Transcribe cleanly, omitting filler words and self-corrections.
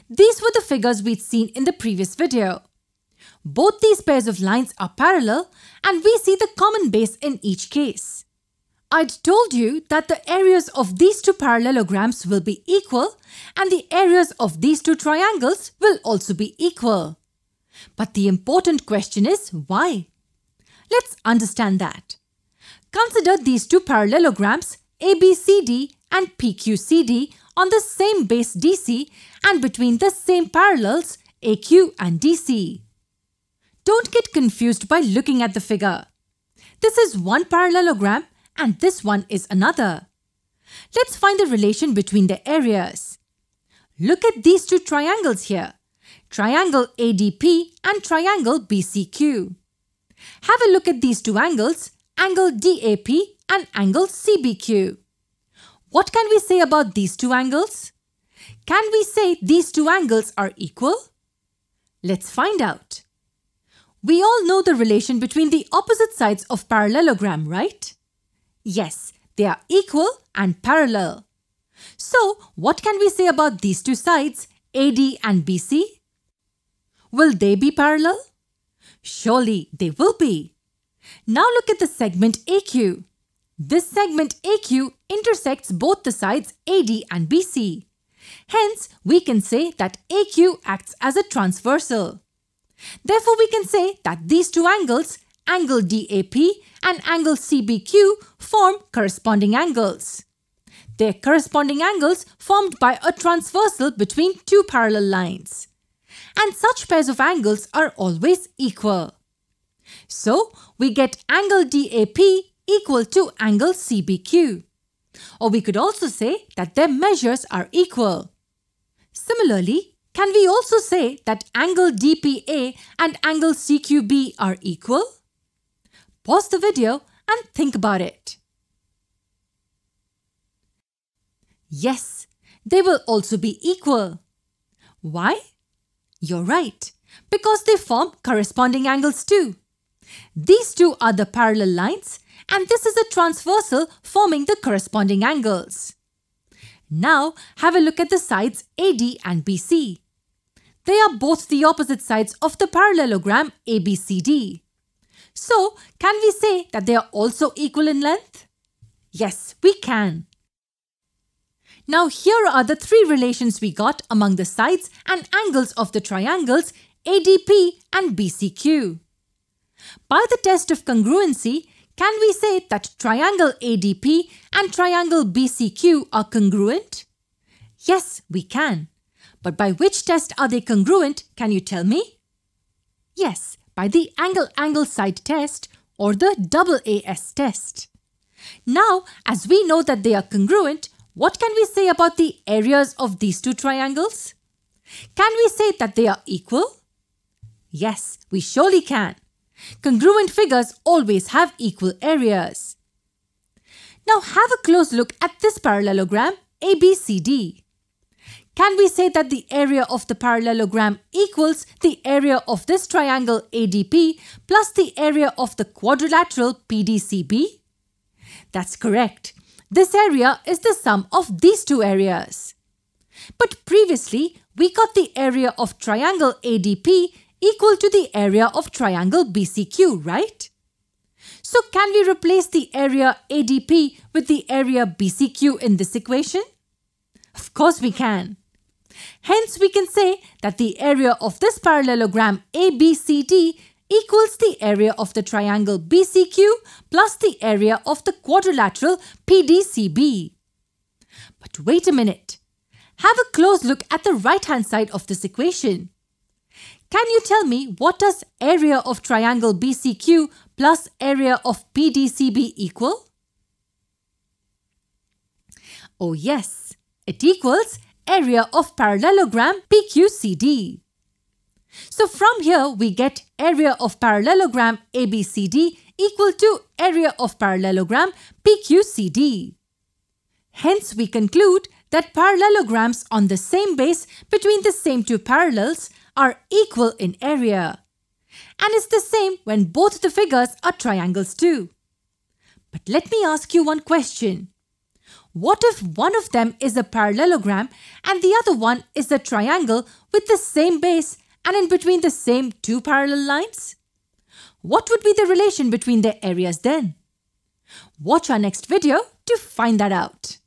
These were the figures we'd seen in the previous video. Both these pairs of lines are parallel and we see the common base in each case. I'd told you that the areas of these two parallelograms will be equal and the areas of these two triangles will also be equal. But the important question is why? Let's understand that. Consider these two parallelograms ABCD and PQCD on the same base DC and between the same parallels AQ and DC. Don't get confused by looking at the figure. This is one parallelogram and this one is another. Let's find the relation between the areas. Look at these two triangles here, triangle ADP and triangle BCQ. Have a look at these two angles, angle DAP and angle CBQ. What can we say about these two angles? Can we say these two angles are equal? Let's find out. We all know the relation between the opposite sides of parallelogram, right? Yes, they are equal and parallel. So, what can we say about these two sides, AD and BC? Will they be parallel? Surely they will be. Now look at the segment AQ. This segment AQ intersects both the sides AD and BC. Hence, we can say that AQ acts as a transversal. Therefore, we can say that these two angles, angle DAP and angle CBQ, form corresponding angles. They are corresponding angles formed by a transversal between two parallel lines. And such pairs of angles are always equal. So, we get angle DAP equal to angle CBQ. Or we could also say that their measures are equal. Similarly, can we also say that angle DPA and angle CQB are equal? Pause the video and think about it. Yes, they will also be equal. Why? You're right, because they form corresponding angles too. These two are the parallel lines and this is a transversal forming the corresponding angles. Now have a look at the sides AD and BC. They are both the opposite sides of the parallelogram ABCD. So, can we say that they are also equal in length? Yes, we can. Now here are the three relations we got among the sides and angles of the triangles ADP and BCQ. By the test of congruency, can we say that triangle ADP and triangle BCQ are congruent? Yes, we can. But by which test are they congruent, can you tell me? Yes, by the angle-angle side test or the AAS test. Now, as we know that they are congruent, what can we say about the areas of these two triangles? Can we say that they are equal? Yes, we surely can. Congruent figures always have equal areas. Now have a close look at this parallelogram ABCD. Can we say that the area of the parallelogram equals the area of this triangle ADP plus the area of the quadrilateral PDCB? That's correct. This area is the sum of these two areas. But previously, we got the area of triangle ADP equal to the area of triangle BCQ, right? So can we replace the area ADP with the area BCQ in this equation? Of course we can. Hence we can say that the area of this parallelogram ABCD equals the area of the triangle BCQ plus the area of the quadrilateral PDCB. But wait a minute. Have a close look at the right-hand side of this equation. Can you tell me what does area of triangle BCQ plus area of PDCB equal? Oh yes, it equals area of parallelogram PQCD. So from here we get area of parallelogram ABCD equal to area of parallelogram PQCD. Hence we conclude that parallelograms on the same base between the same two parallels are equal in area. And it's the same when both the figures are triangles too. But let me ask you one question. What if one of them is a parallelogram and the other one is the triangle with the same base and in between the same two parallel lines? What would be the relation between their areas then? Watch our next video to find that out.